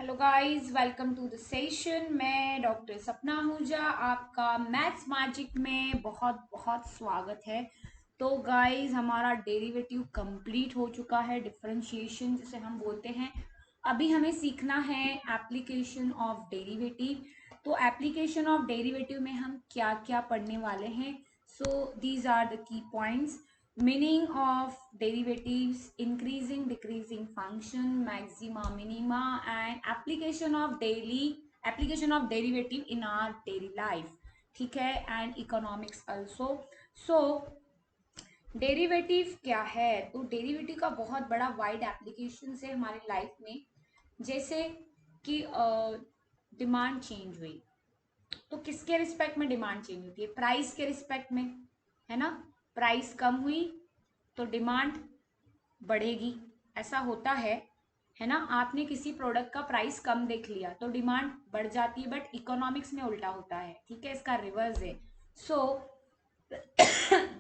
Hello guys, welcome to the session. मैं doctor Sapna Ahuja, आपका maths magic में बहुत बहुत स्वागत है। तो गाइस, हमारा डेरिवेटिव कंप्लीट हो चुका है, डिफरेंशिएशन जिसे हम बोलते हैं। अभी हमें सीखना है एप्लीकेशन ऑफ डेरिवेटिव। तो एप्लीकेशन ऑफ डेरिवेटिव में हम क्या क्या पढ़ने वाले हैं? So these are the key points: meaning of derivatives, increasing decreasing function, maxima minima, and application of derivative in our daily life. ठीक है, and economics also. So derivative क्या है? तो डेरिवेटिव का बहुत बड़ा वाइड एप्लीकेशन है हमारी लाइफ में। जैसे कि डिमांड चेंज हुई, तो किसके रिस्पेक्ट में डिमांड चेंज होती है? प्राइस के रिस्पेक्ट में, है ना। प्राइस कम हुई तो डिमांड बढ़ेगी, ऐसा होता है ना। आपने किसी प्रोडक्ट का प्राइस कम देख लिया तो डिमांड बढ़ जाती है, बट इकोनॉमिक्स में उल्टा होता है, ठीक है, इसका रिवर्स है। सो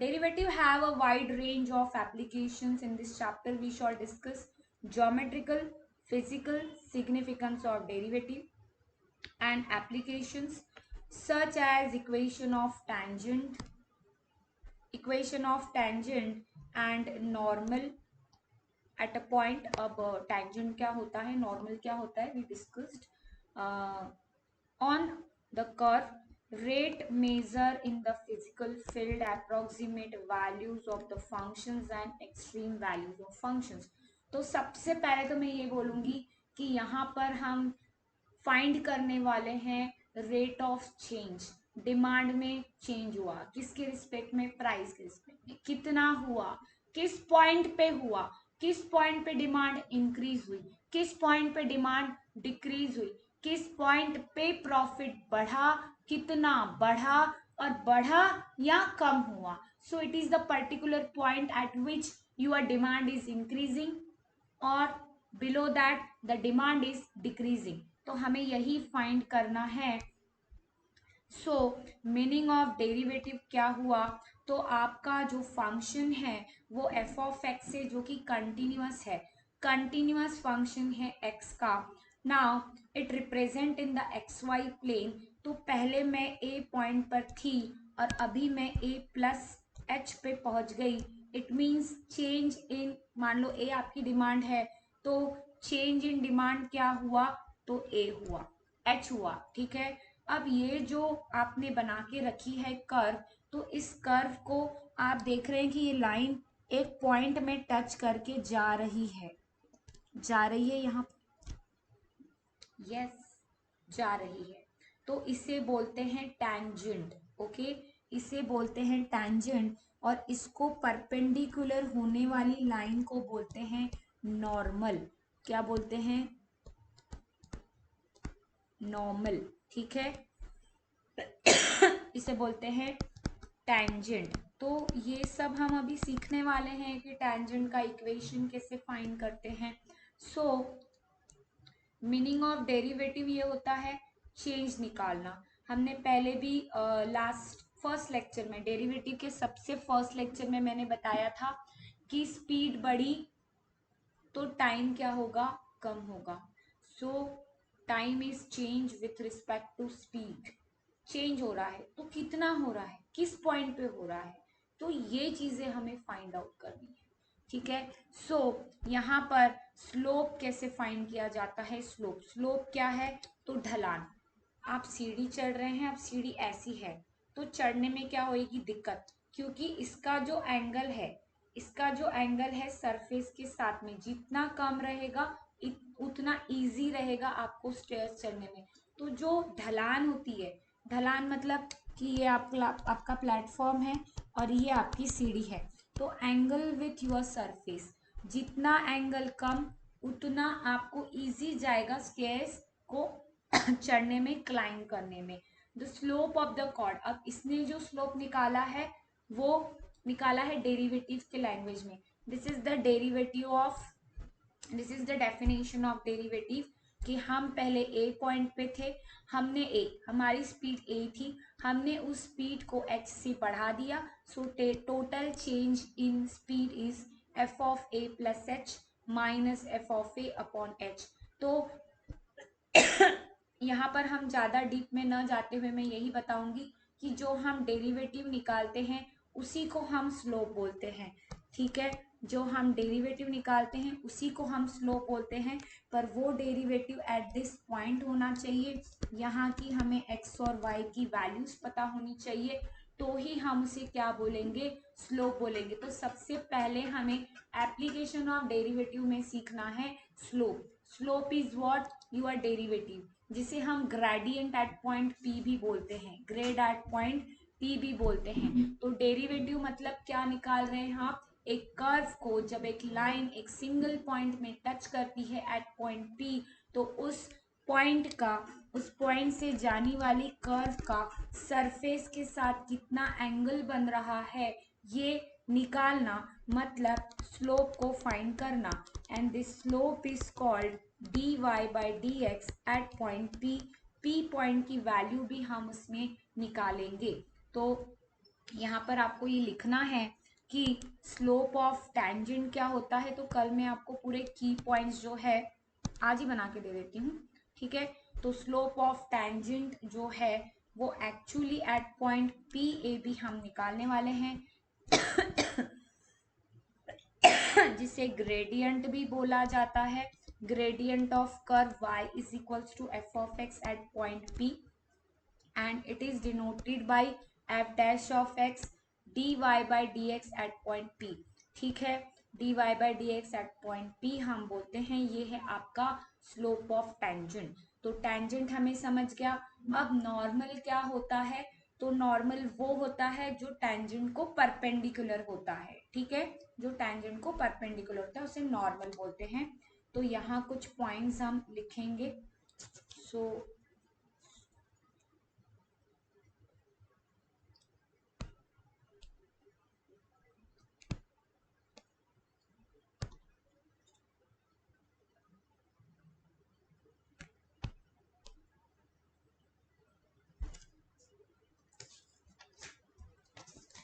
derivative have a wide range of applications. In this chapter we shall discuss geometrical, physical significance of derivative and applications such as equation of tangent and normal at a point. अब tangent क्या होता है, normal क्या होता है, we discussed on the curve. Rate measure in the physical field approximate values of the functions and extreme values of functions. तो सबसे पहले तो मैं ये बोलूंगी कि यहाँ पर हम फाइंड करने वाले हैं रेट ऑफ चेंज। डिमांड में चेंज हुआ, किसके रिस्पेक्ट में? प्राइस के रिस्पेक्ट में। कितना हुआ, किस पॉइंट पे हुआ, किस पॉइंट पे डिमांड इंक्रीज हुई, किस पॉइंट पे डिमांड डिक्रीज हुई, किस पॉइंट पे प्रॉफिट बढ़ा, कितना बढ़ा, और बढ़ा या कम हुआ। So it is the particular point at which your demand is increasing और below that the demand is decreasing. तो हमें यही फाइंड करना है। सो मीनिंग ऑफ डेरिवेटिव क्या हुआ? तो आपका जो फंक्शन है वो एफ ऑफ एक्स है, जो कि कंटिन्यूअस है, कंटिन्यूअस फंक्शन है एक्स का। Now it represent in the X Y plane. तो पहले मैं ए पॉइंट पर थी और अभी मैं ए प्लस एच पे पहुंच गई। इट मीन्स चेंज इन, मान लो ए आपकी डिमांड है, तो चेंज इन डिमांड क्या हुआ? तो ए हुआ, एच हुआ, ठीक है। अब ये जो आपने बना के रखी है कर्व, तो इस कर्व को आप देख रहे हैं कि ये लाइन एक पॉइंट में टच करके जा रही है, यहाँ, यस, जा रही है। तो इसे बोलते हैं टैंजेंट, ओके, इसे बोलते हैं टैंजेंट। और इसको परपेंडिकुलर होने वाली लाइन को बोलते हैं नॉर्मल। क्या बोलते हैं? नॉर्मल, ठीक है। इसे बोलते हैं टैंजेंट। तो ये सब हम अभी सीखने वाले हैं कि टैंजेंट का इक्वेशन कैसे फाइंड करते हैं। सो मीनिंग ऑफ डेरिवेटिव ये होता है चेंज निकालना। हमने पहले भी लास्ट फर्स्ट लेक्चर में, डेरिवेटिव के सबसे फर्स्ट लेक्चर में मैंने बताया था कि स्पीड बढ़ी तो टाइम क्या होगा? कम होगा। So time is change with respect to speed. Change हो रहा है तो कितना हो रहा है, किस पॉइंट पे हो रहा है, तो ये चीजें हमें फाइंड आउट करनी है, ठीक है। सो यहाँ पर स्लोप कैसे फाइंड किया जाता है? स्लोप क्या है? तो ढलान। आप सीढ़ी चढ़ रहे हैं, अब सीढ़ी ऐसी है तो चढ़ने में क्या होगी? दिक्कत, क्योंकि इसका जो एंगल है सरफेस के साथ में जितना कम रहेगा उतना इजी रहेगा आपको स्टेयर्स चढ़ने में। तो जो ढलान होती है, ढलान मतलब कि ये आपका प्लेटफॉर्म है और ये आपकी सीढ़ी है, तो एंगल विथ योर सरफेस, जितना एंगल कम उतना आपको इजी जाएगा स्टेयर्स को चढ़ने में, क्लाइंब करने में। The slope of the chord, अब इसने जो स्लोप निकाला है वो निकाला है डेरिवेटिव के लैंग्वेज में। This is the definition of derivative कि हम पहले ए पॉइंट पे थे, हमारी स्पीड ए थी, हमने उस स्पीड को एच से बढ़ा दिया। So total change in speed is F of A plus H minus F of A upon H. तो यहाँ पर हम ज़्यादा डीप में न जाते हुए मैं यही बताऊंगी कि जो हम डेरिवेटिव निकालते हैं उसी को हम स्लोप बोलते हैं। ठीक है, जो हम डेरिवेटिव निकालते हैं उसी को हम स्लोप बोलते हैं, पर वो डेरिवेटिव एट दिस पॉइंट होना चाहिए। यहाँ की हमें एक्स और वाई की वैल्यूज पता होनी चाहिए, तो ही हम उसे क्या बोलेंगे, स्लोप बोलेंगे। तो सबसे पहले हमें एप्लीकेशन ऑफ डेरिवेटिव में सीखना है slope. Slope is what, your derivative, जिसे हम ग्रेडियंट एट पॉइंट पी भी बोलते हैं, ग्रेड एट पॉइंट पी भी बोलते हैं। तो डेरिवेटिव मतलब क्या निकाल रहे हैं आप, एक कर्व को जब एक लाइन एक सिंगल पॉइंट में टच करती है एट पॉइंट पी, तो उस पॉइंट का, उस पॉइंट से जाने वाली कर्व का सरफेस के साथ कितना एंगल बन रहा है ये निकालना, मतलब स्लोप को फाइंड करना। And this slope is called dy by D X at point P. P point की वैल्यू भी हम उसमें निकालेंगे। तो यहाँ पर आपको ये लिखना है कि स्लोप ऑफ टेंजेंट क्या होता है। तो कल मैं आपको पूरे की पॉइंट्स जो है आज ही बना के दे देती हूँ। ठीक है, तो स्लोप ऑफ टेंजेंट जो है वो actually at point P A B हम निकालने वाले हैं जिसे ग्रेडियंट भी बोला जाता है। Gradient of curve y is equals to F of X at point p and it is denoted by f dash of x dy by dx at point p। ठीक है, dy by dx at point p हम बोलते हैं ये है आपका slope of tangent. तो tangent हमें समझ गया। अब नॉर्मल क्या होता है, तो नॉर्मल वो होता है जो टेंजेंट को परपेंडिकुलर होता है। ठीक है, जो टेंजेंट को परपेंडिकुलर होता है उसे नॉर्मल बोलते हैं। तो यहाँ कुछ पॉइंट्स हम लिखेंगे। सो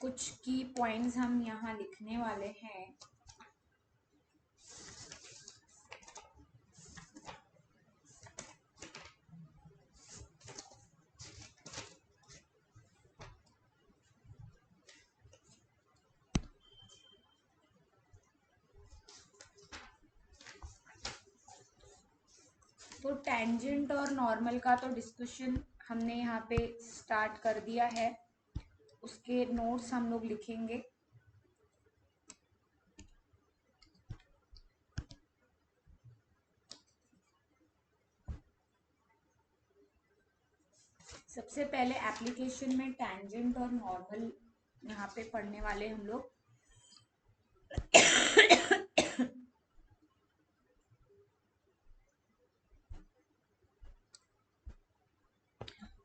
कुछ की पॉइंट्स हम यहाँ लिखने वाले हैं। तो टेंजेंट और नॉर्मल का तो डिस्कशन हमने यहाँ पे स्टार्ट कर दिया है, उसके नोट्स हम लोग लिखेंगे। सबसे पहले एप्लीकेशन में टेंजेंट और नॉर्मल यहाँ पे पढ़ने वाले हम लोग।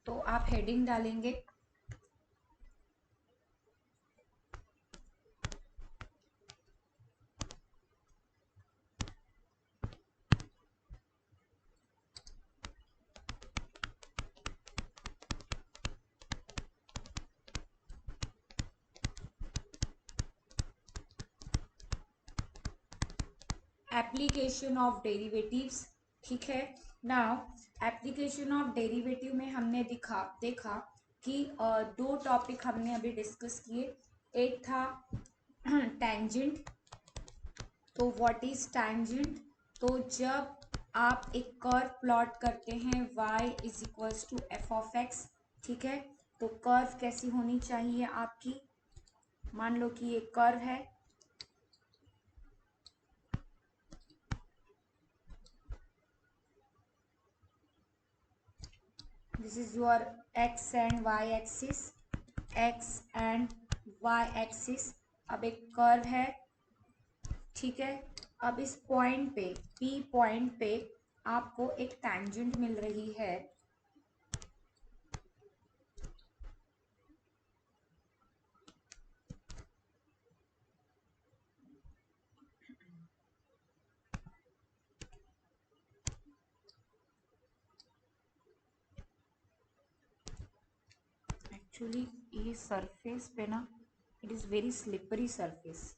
तो आप हेडिंग डालेंगे एप्लीकेशन ऑफ डेरिवेटिव्स। ठीक है, नाउ एप्लीकेशन ऑफ डेरिवेटिव में हमने देखा कि दो टॉपिक हमने अभी डिस्कस किए। एक था टेंजेंट। तो व्हाट इज टेंजेंट, तो जब आप एक कर्व प्लॉट करते हैं y is equals to F of X. ठीक है, तो कर्व कैसी होनी चाहिए आपकी, मान लो कि ये कर्व है, this is your x and y axis, x and y axis. अब एक कर्व है, ठीक है। अब इस पॉइंट पे, P पॉइंट पे आपको एक टेंजेंट मिल रही है। एक्चुअली ये सरफेस पे ना, it is very slippery surface.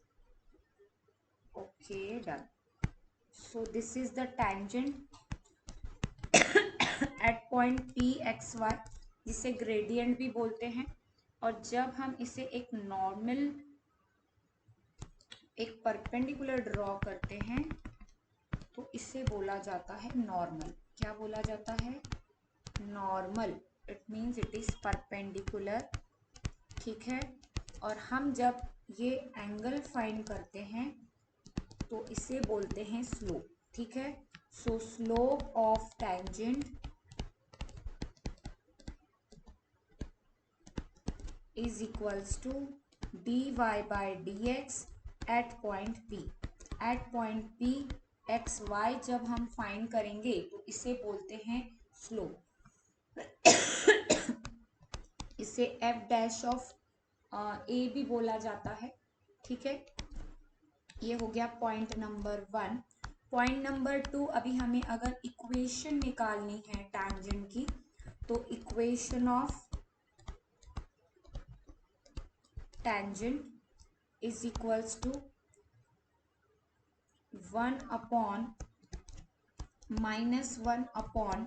Okay, done. So this is the tangent at point P X Y, जिसे ग्रेडियंट भी बोलते हैं। और जब हम इसे एक नॉर्मल, एक परपेंडिकुलर ड्रॉ करते हैं तो इसे बोला जाता है नॉर्मल। क्या बोला जाता है? Normal. It means it is perpendicular, ठीक है। और हम जब ये एंगल फाइंड करते हैं तो इसे बोलते हैं स्लोप, ठीक है। So slope of tangent is equals to dy by dx at point p। At point p X Y जब हम फाइंड करेंगे तो इसे बोलते हैं स्लोप। इसे f डैश ऑफ a भी बोला जाता है, ठीक है। ये हो गया पॉइंट नंबर 1। पॉइंट नंबर 2, अभी हमें अगर इक्वेशन निकालनी है टैंजेंट की, तो equation of tangent is equals to 1 upon -1 upon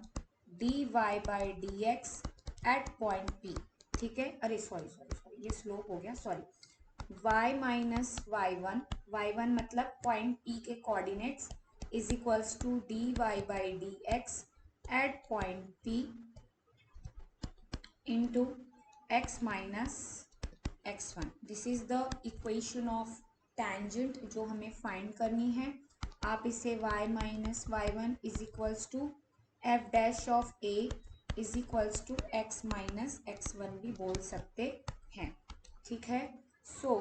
dy by dx at point p, ठीक है। अरे सॉरी ये स्लोप हो गया, सॉरी। y माइनस y1 मतलब पॉइंट p के coordinates is equals to dy by dx at point p into x minus x1। This is the equation of tangent जो हमें फाइंड करनी है। आप इसे y minus y1 is equals to f dash of a is equals to x minus x1 भी बोल सकते हैं, ठीक है। सो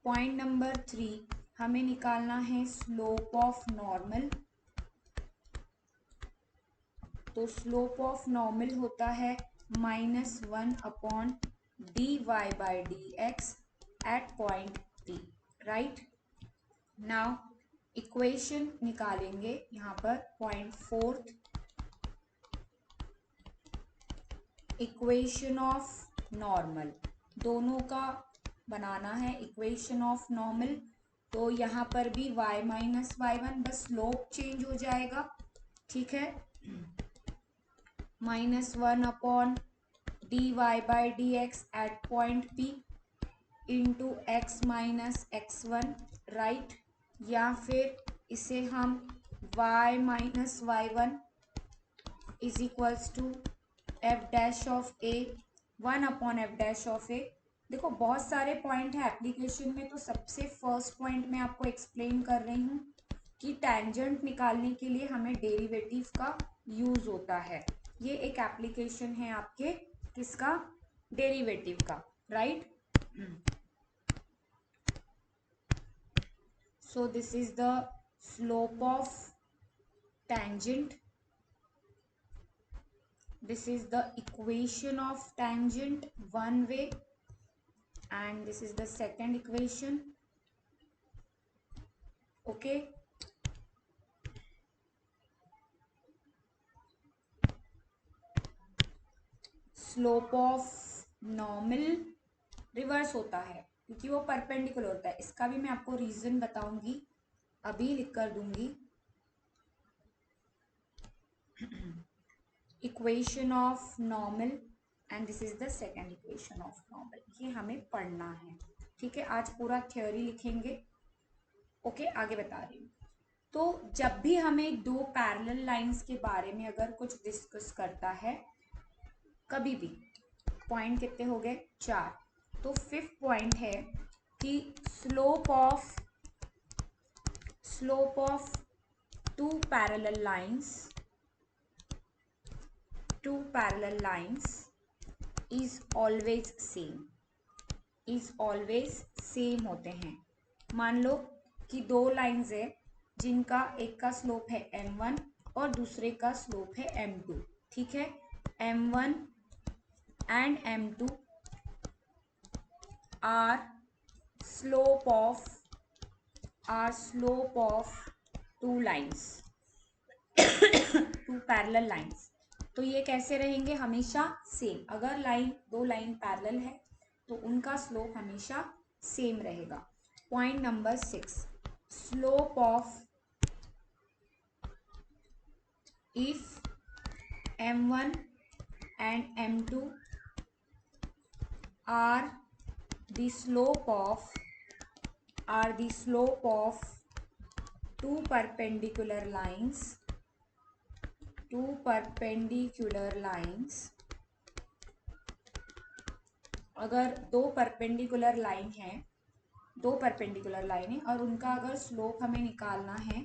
पॉइंट नंबर 3, हमें निकालना है स्लोप ऑफ नॉर्मल। तो स्लोप ऑफ नॉर्मल होता है -1 upon dy by dx at point p, right? Now equation निकालेंगे यहाँ पर पॉइंट 4, इक्वेशन ऑफ नॉर्मल। दोनों का बनाना है इक्वेशन ऑफ नॉर्मल। तो यहाँ पर भी y माइनस y1, बस स्लोप चेंज हो जाएगा, ठीक है। -1 upon dy by dx at point p into x minus x1, right. या फिर इसे हम y minus y1 is equals to f dash of a 1 upon f dash of a। देखो बहुत सारे पॉइंट है एप्लीकेशन में, तो सबसे फर्स्ट पॉइंट मैं आपको एक्सप्लेन कर रही हूँ कि टैंजेंट निकालने के लिए हमें डेरिवेटिव का यूज होता है। ये एक एप्लीकेशन है आपके किसका? डेरिवेटिव का, right. So this is the slope of tangent. This is the equation of tangent one way, and this is the second equation. Okay. Slope of normal reverse होता है क्योंकि वो परपेंडिकुलर होता है। इसका भी मैं आपको रीजन बताऊंगी, अभी लिख कर दूंगी। Equation of normal and this is the second equation of normal. ये हमें पढ़ना है, ठीक है। आज पूरा थ्योरी लिखेंगे। ओके, आगे बता रही हूँ। तो जब भी हमें दो पैरेलल लाइंस के बारे में अगर कुछ डिस्कस करता है, कभी भी, पॉइंट कितने हो गए? 4। तो 5th पॉइंट है कि slope of two parallel lines is always same होते हैं। मान लो कि दो लाइंस है जिनका एक का स्लोप है m1 और दूसरे का स्लोप है m2, ठीक है। m1 and m2 are slope of two lines, two parallel lines. तो ये कैसे रहेंगे? हमेशा सेम। अगर दो लाइन पैरेलल है तो उनका स्लोप हमेशा सेम रहेगा। Point number 6, slope of if m1 and m2 are the slope of two perpendicular lines अगर दो परपेंडिकुलर लाइन है और उनका अगर स्लोप हमें निकालना है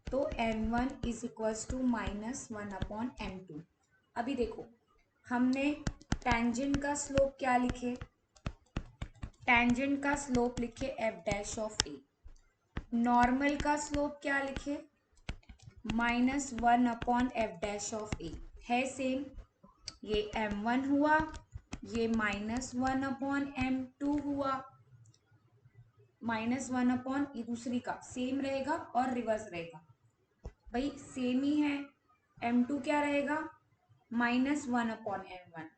तो m1 is equals to -1/m2। अभी देखो, हमने टेंजेंट का स्लोप क्या लिखे, टेंजेंट का स्लोप लिखे f' ऑफ ए, नॉर्मल का स्लोप क्या लिखे -1/f' ऑफ ए, है सेम। ये m1 हुआ, ये -1/m2 हुआ, -1 ये दूसरी का सेम रहेगा और रिवर्स रहेगा, भाई सेम ही है। m2 क्या रहेगा -1/m1,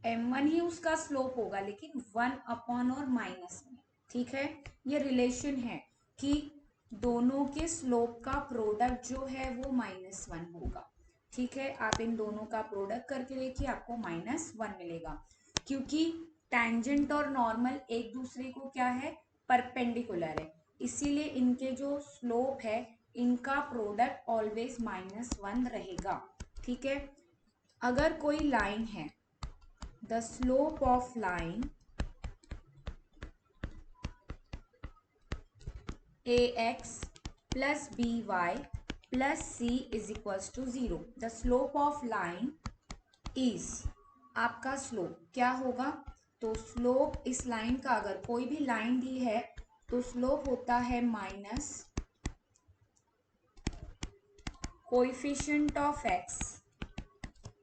m1 ही उसका स्लोप होगा लेकिन 1 और माइनस में, ठीक है। ये रिलेशन है कि दोनों के स्लोप का प्रोडक्ट जो है वो -1 होगा, ठीक है। आप इन दोनों का प्रोडक्ट करके देखिए, आपको -1 मिलेगा, क्योंकि टेंजेंट और नॉर्मल एक दूसरे को क्या है, परपेंडिकुलर है, इसीलिए इनके जो स्लोप है इनका प्रोडक्ट ऑलवेज -1 रहेगा, ठीक है। अगर कोई लाइन है, the slope of line ax plus by plus c is equals to 0, the slope of line is, आपका स्लोप क्या होगा, तो स्लोप इस लाइन का, अगर कोई भी लाइन दी है तो स्लोप होता है minus coefficient of x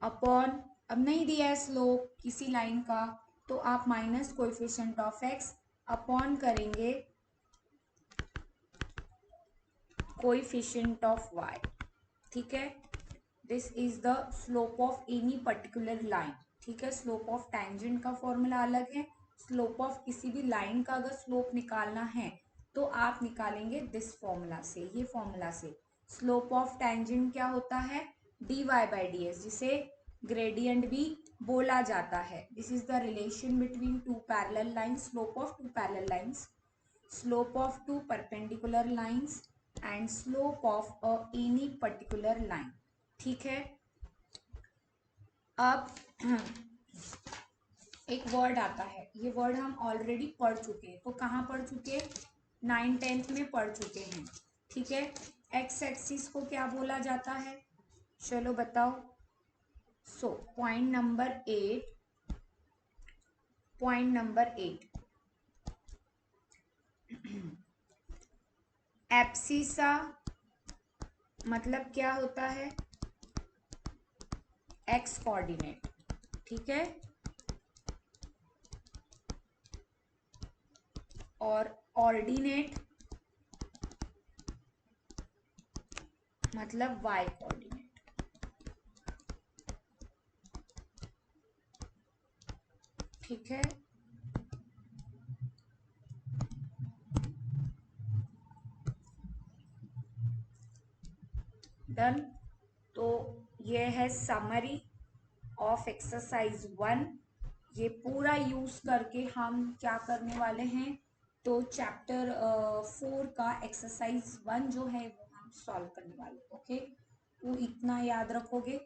upon, अब नहीं दिया है स्लोप किसी लाइन का तो आप minus coefficient of x upon करेंगे कोएफिशिएंट ऑफ y, ठीक है। This is the slope of any particular line, ठीक है। स्लोप ऑफ टेंजेंट का फॉर्मूला अलग है, स्लोप ऑफ किसी भी लाइन का अगर स्लोप निकालना है तो आप निकालेंगे दिस फॉर्मूला से, ये फॉर्मूला से। स्लोप ऑफ टेंजेंट क्या होता है, dy/ds, जिसे ग्रेडियंट भी बोला जाता है। This is the relation between two parallel lines, slope of two parallel lines, slope of two perpendicular lines and slope of any particular line, ठीक है। अब एक वर्ड आता है, ये वर्ड हम ऑलरेडी पढ़ चुके हैं, तो कहाँ पढ़ चुके, 9th-10th में पढ़ चुके हैं, ठीक है। एक्स एक्सिस को क्या बोला जाता है, चलो बताओ। सो पॉइंट नंबर 8 एब्सिसा मतलब क्या होता है, एक्स कोऑर्डिनेट, ठीक है, और ऑर्डिनेट मतलब वाई कोऑर्डिनेट, ठीक है। डन। तो ये है समरी ऑफ एक्सरसाइज 1, ये पूरा यूज करके हम क्या करने वाले हैं, तो चैप्टर 4 का एक्सरसाइज 1 जो है वो हम सॉल्व करने वाले, ओके। तो इतना याद रखोगे,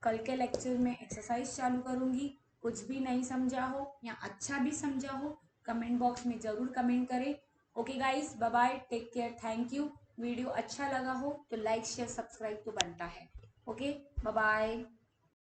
कल के लेक्चर में एक्सरसाइज चालू करूंगी, कुछ भी नहीं समझा हो या अच्छा भी समझा हो कमेंट बॉक्स में जरूर कमेंट करें। Okay guys, bye bye, take care, thank you. Video अच्छा लगा हो तो लाइक शेयर सब्सक्राइब तो बनता है, ओके, बाय बाय।